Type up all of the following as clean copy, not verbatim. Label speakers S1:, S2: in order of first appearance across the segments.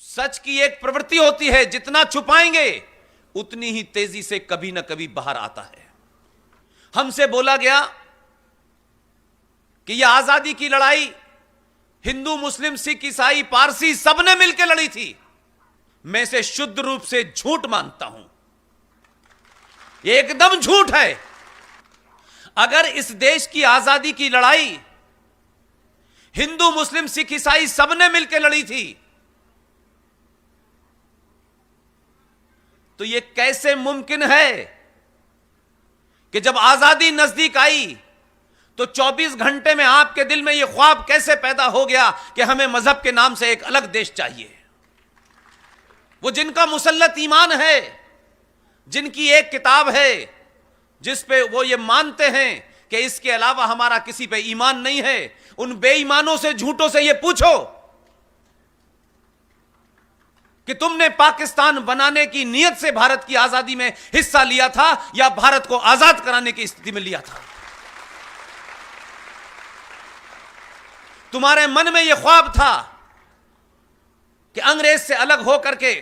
S1: सच की एक प्रवृत्ति होती है, जितना छुपाएंगे उतनी ही तेजी से कभी ना कभी बाहर आता है। हमसे बोला गया कि यह आजादी की लड़ाई हिंदू, मुस्लिम, सिख, ईसाई, पारसी सबने मिलकर लड़ी थी। मैं इसे शुद्ध रूप से झूठ मानता हूं, एकदम झूठ है। अगर इस देश की आजादी की लड़ाई हिंदू, मुस्लिम, सिख, ईसाई सबने मिलकर लड़ी थी, तो यह कैसे मुमकिन है कि जब आजादी नजदीक आई तो 24 घंटे में आपके दिल में यह ख्वाब कैसे पैदा हो गया कि हमें मजहब के नाम से एक अलग देश चाहिए? वो जिनका मुसल्लत ईमान है, जिनकी एक किताब है जिस पे वो ये मानते हैं कि इसके अलावा हमारा किसी पे ईमान नहीं है, उन बेईमानों से, झूठों से ये पूछो कि तुमने पाकिस्तान बनाने की नियत से भारत की आजादी में हिस्सा लिया था या भारत को आजाद कराने की स्थिति में लिया था? तुम्हारे मन में यह ख्वाब था कि अंग्रेज से अलग होकर के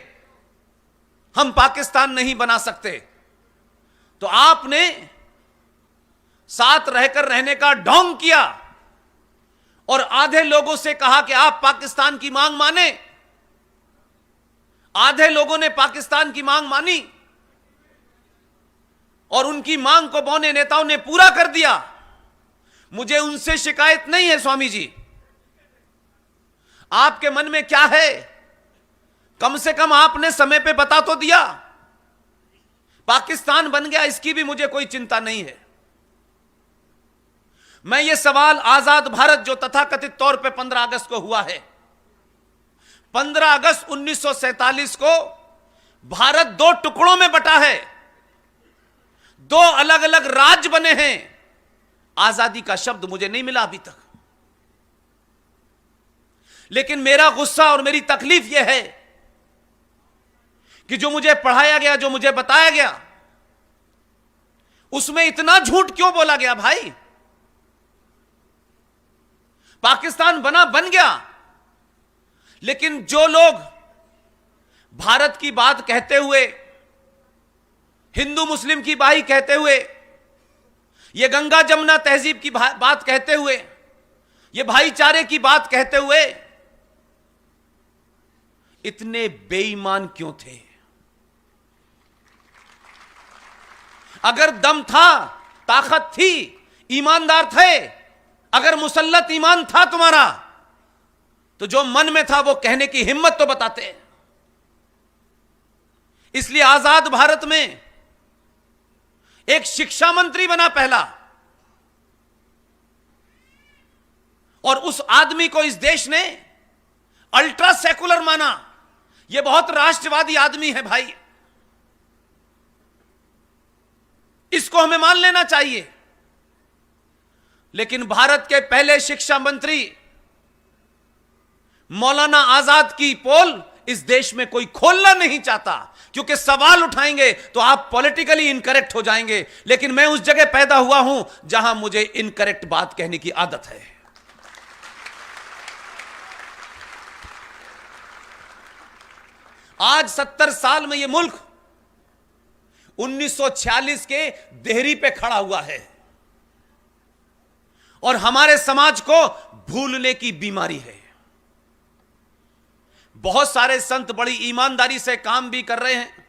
S1: हम पाकिस्तान नहीं बना सकते, तो आपने साथ रहकर रहने का ढोंग किया और आधे लोगों से कहा कि आप पाकिस्तान की मांग माने। आधे लोगों ने पाकिस्तान की मांग मानी और उनकी मांग को बौने नेताओं ने पूरा कर दिया। मुझे उनसे शिकायत नहीं है स्वामी जी, आपके मन में क्या है कम से कम आपने समय पे बता तो दिया। पाकिस्तान बन गया, इसकी भी मुझे कोई चिंता नहीं है। मैं ये सवाल आजाद भारत जो तथाकथित तौर पे 15 अगस्त को हुआ है, 15 अगस्त 1947 को भारत 2 टुकड़ों में बटा है, 2 अलग अलग राज्य बने हैं। आजादी का शब्द मुझे नहीं मिला अभी तक। लेकिन मेरा गुस्सा और मेरी तकलीफ यह है कि जो मुझे पढ़ाया गया, जो मुझे बताया गया, उसमें इतना झूठ क्यों बोला गया? भाई, पाकिस्तान बन गया, लेकिन जो लोग भारत की बात कहते हुए, हिंदू मुस्लिम की बाई कहते हुए, ये गंगा जमुना तहजीब की बात कहते हुए, ये भाईचारे की बात कहते हुए इतने बेईमान क्यों थे? अगर दम था, ताकत थी, ईमानदार थे, अगर मुसल्लत ईमान था तुम्हारा, तो जो मन में था वो कहने की हिम्मत तो बताते। इसलिए आजाद भारत में एक शिक्षा मंत्री बना पहला, और उस आदमी को इस देश ने अल्ट्रा सेकुलर माना। यह बहुत राष्ट्रवादी आदमी है भाई, इसको हमें मान लेना चाहिए। लेकिन भारत के पहले शिक्षा मंत्री मौलाना आजाद की पोल इस देश में कोई खोलना नहीं चाहता, क्योंकि सवाल उठाएंगे तो आप पॉलिटिकली इनकरेक्ट हो जाएंगे। लेकिन मैं उस जगह पैदा हुआ हूं जहां मुझे इनकरेक्ट बात कहने की आदत है। आज 70 साल में यह मुल्क 1946 के देहरी पे खड़ा हुआ है, और हमारे समाज को भूलने की बीमारी है। बहुत सारे संत बड़ी ईमानदारी से काम भी कर रहे हैं,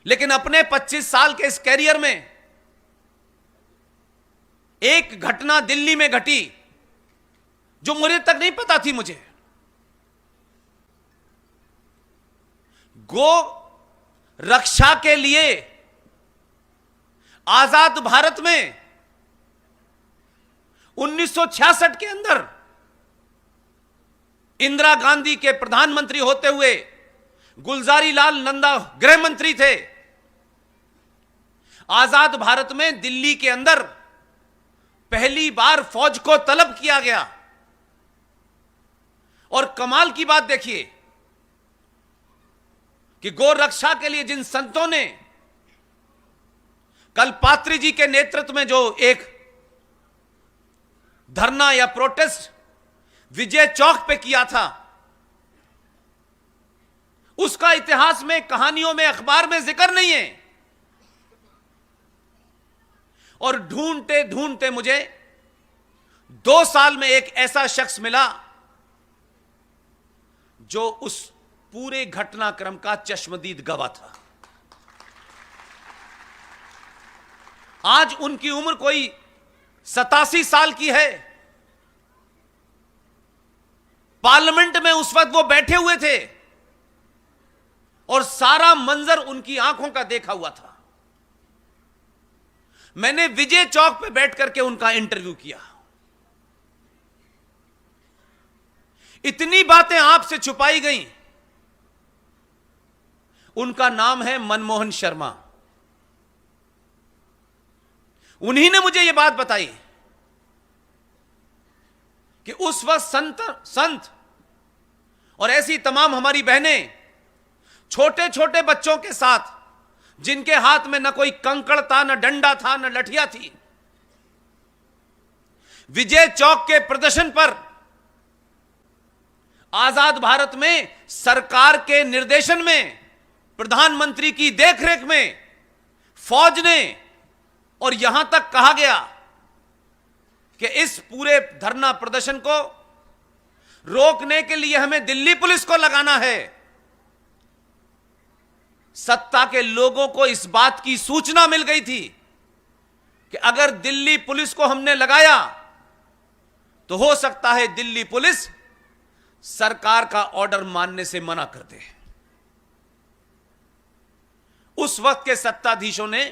S1: लेकिन अपने 25 साल के इस कैरियर में एक घटना दिल्ली में घटी जो मुझे तक नहीं पता थी। मुझे गो रक्षा के लिए आजाद भारत में 1966 के अंदर इंदिरा गांधी के प्रधानमंत्री होते हुए गुलजारी लाल नंदा गृह मंत्री थे। आजाद भारत में दिल्ली के अंदर पहली बार फौज को तलब किया गया, और कमाल की बात देखिए कि गौ रक्षा के लिए जिन संतों ने कल पात्री जी के नेतृत्व में जो एक धरना या प्रोटेस्ट विजय चौक पे किया था, उसका इतिहास में, कहानियों में, अखबार में जिक्र नहीं है। और ढूंढते ढूंढते मुझे 2 साल में एक ऐसा शख्स मिला जो उस पूरे घटनाक्रम का चश्मदीद गवाह था। आज उनकी उम्र कोई 87 साल की है। पार्लियामेंट में उस वक्त वो बैठे हुए थे और सारा मंजर उनकी आंखों का देखा हुआ था। मैंने विजय चौक पे बैठ करके उनका इंटरव्यू किया। इतनी बातें आपसे छुपाई गईं। उनका नाम है मनमोहन शर्मा। उन्हीं ने मुझे यह बात बताई कि उस वक्त संत और ऐसी तमाम हमारी बहनें छोटे छोटे बच्चों के साथ, जिनके हाथ में न कोई कंकड़ था, न डंडा था, न लठिया थी, विजय चौक के प्रदर्शन पर आजाद भारत में सरकार के निर्देशन में, प्रधानमंत्री की देखरेख में फौज ने, और यहां तक कहा गया कि इस पूरे धरना प्रदर्शन को रोकने के लिए हमें दिल्ली पुलिस को लगाना है। सत्ता के लोगों को इस बात की सूचना मिल गई थी कि अगर दिल्ली पुलिस को हमने लगाया तो हो सकता है दिल्ली पुलिस सरकार का ऑर्डर मानने से मना कर दे। उस वक्त के सत्ताधीशों ने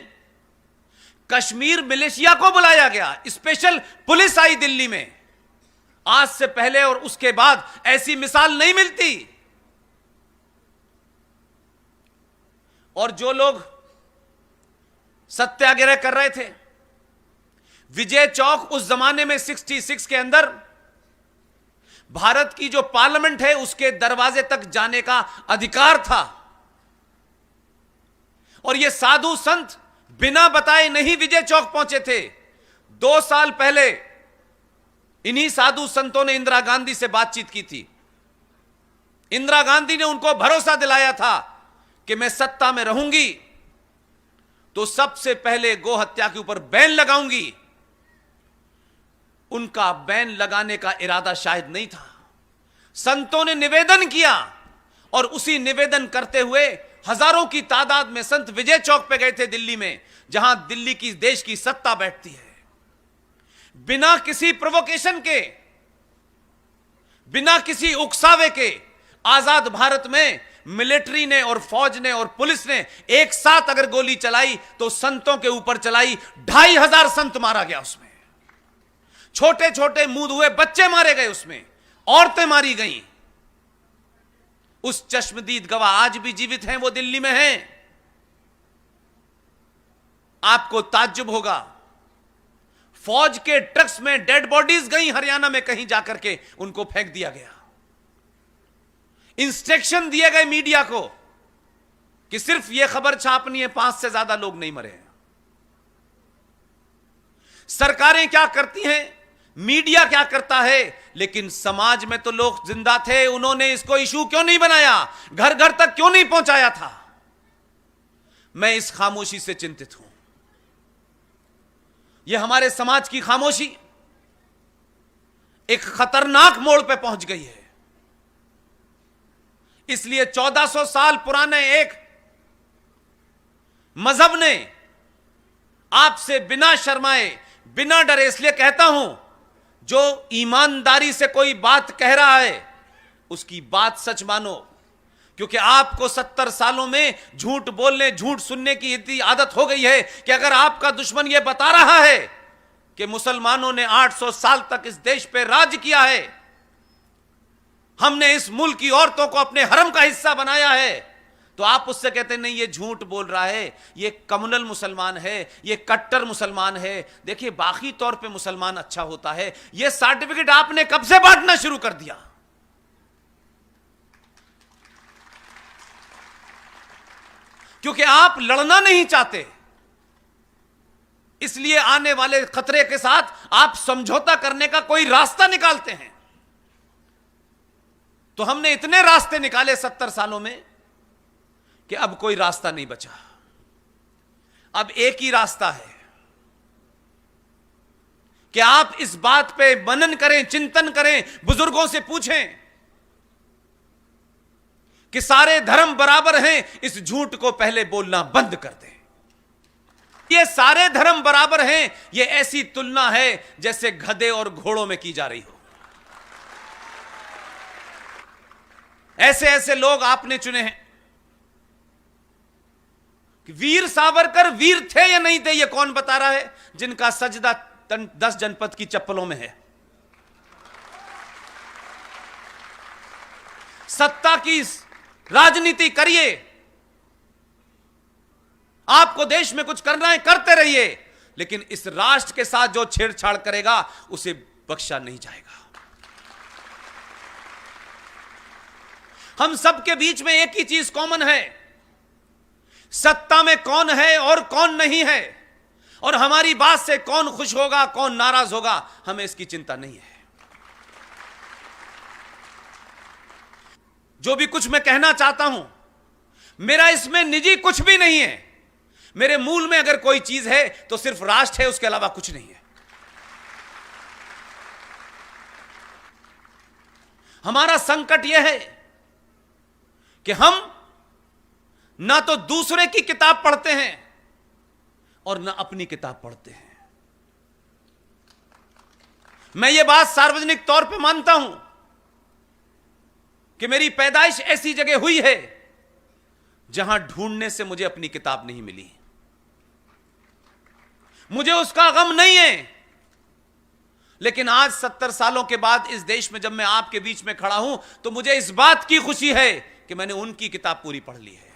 S1: कश्मीर मिलिशिया को बुलाया गया, स्पेशल पुलिस आई दिल्ली में। आज से पहले और उसके बाद ऐसी मिसाल नहीं मिलती। और जो लोग सत्याग्रह कर रहे थे, विजय चौक उस जमाने में 66 के अंदर भारत की जो पार्लियामेंट है उसके दरवाजे तक जाने का अधिकार था। और ये साधु संत बिना बताए नहीं विजय चौक पहुंचे थे। 2 साल पहले इन्हीं साधु संतों ने इंदिरा गांधी से बातचीत की थी। इंदिरा गांधी ने उनको भरोसा दिलाया था कि मैं सत्ता में रहूंगी तो सबसे पहले गो हत्या के ऊपर बैन लगाऊंगी। उनका बैन लगाने का इरादा शायद नहीं था। संतों ने निवेदन किया और उसी निवेदन करते हुए हजारों की तादाद में संत विजय चौक पे गए थे दिल्ली में, जहां दिल्ली की देश की सत्ता बैठती है। बिना किसी प्रोवोकेशन के, बिना किसी उकसावे के आजाद भारत में मिलिट्री ने और फौज ने और पुलिस ने एक साथ अगर गोली चलाई तो संतों के ऊपर चलाई। 2500 संत मारा गया उसमें। छोटे छोटे मुंह हुए बच्चे मारे गए उसमें, औरतें मारी गईं। उस चश्मदीद गवाह आज भी जीवित हैं, वो दिल्ली में हैं। आपको ताज्जुब होगा, फौज के ट्रक्स में डेड बॉडीज गई हरियाणा में, कहीं जाकर के उनको फेंक दिया गया। इंस्ट्रक्शन दिए गए मीडिया को कि सिर्फ यह खबर छापनी है, 5 से ज्यादा लोग नहीं मरे हैं। सरकारें क्या करती हैं, मीडिया क्या करता है, लेकिन समाज में तो लोग जिंदा थे। उन्होंने इसको इशू क्यों नहीं बनाया, घर घर तक क्यों नहीं पहुंचाया था? मैं इस खामोशी से चिंतित हूं। यह हमारे समाज की खामोशी एक खतरनाक मोड़ पे पहुंच गई है। इसलिए 1400 साल पुराने एक मजहब ने आपसे बिना शर्माए, बिना डरे, इसलिए कहता हूं, जो ईमानदारी से कोई बात कह रहा है उसकी बात सच मानो। क्योंकि आपको 70 सालों में झूठ बोलने, झूठ सुनने की इतनी आदत हो गई है कि अगर आपका दुश्मन यह बता रहा है कि मुसलमानों ने 800 साल तक इस देश पे राज किया है, हमने इस मुल्क की औरतों को अपने हरम का हिस्सा बनाया है, तो आप उससे कहते हैं नहीं ये झूठ बोल रहा है, ये कम्युनल मुसलमान है, ये कट्टर मुसलमान है। देखिए बाकी तौर पे मुसलमान अच्छा होता है। ये सर्टिफिकेट आपने कब से बांटना शुरू कर दिया? क्योंकि आप लड़ना नहीं चाहते, इसलिए आने वाले खतरे के साथ आप समझौता करने का कोई रास्ता निकालते हैं। तो हमने इतने रास्ते निकाले 70 सालों में कि अब कोई रास्ता नहीं बचा, अब एक ही रास्ता है कि आप इस बात पे मनन करें, चिंतन करें, बुजुर्गों से पूछें कि सारे धर्म बराबर हैं, इस झूठ को पहले बोलना बंद कर दें। ये सारे धर्म बराबर हैं, ये ऐसी तुलना है जैसे गधे और घोड़ों में की जा रही हो। ऐसे ऐसे लोग आपने चुने हैं कि वीर सावरकर वीर थे या नहीं थे, ये कौन बता रहा है, जिनका सजदा 10 जनपद की चप्पलों में है। सत्ता की राजनीति करिए, आपको देश में कुछ करना है करते रहिए, लेकिन इस राष्ट्र के साथ जो छेड़छाड़ करेगा उसे बख्शा नहीं जाएगा। हम सबके बीच में एक ही चीज कॉमन है, सत्ता में कौन है और कौन नहीं है, और हमारी बात से कौन खुश होगा कौन नाराज होगा, हमें इसकी चिंता नहीं है। जो भी कुछ मैं कहना चाहता हूं, मेरा इसमें निजी कुछ भी नहीं है। मेरे मूल में अगर कोई चीज है तो सिर्फ राष्ट्र है, उसके अलावा कुछ नहीं है। हमारा संकट यह है कि हम ना तो दूसरे की किताब पढ़ते हैं और ना अपनी किताब पढ़ते हैं। मैं ये बात सार्वजनिक तौर पे मानता हूं कि मेरी पैदाइश ऐसी जगह हुई है जहां ढूंढने से मुझे अपनी किताब नहीं मिली। मुझे उसका गम नहीं है, लेकिन आज 70 सालों के बाद इस देश में जब मैं आपके बीच में खड़ा हूं तो मुझे इस बात की खुशी है कि मैंने उनकी किताब पूरी पढ़ ली है।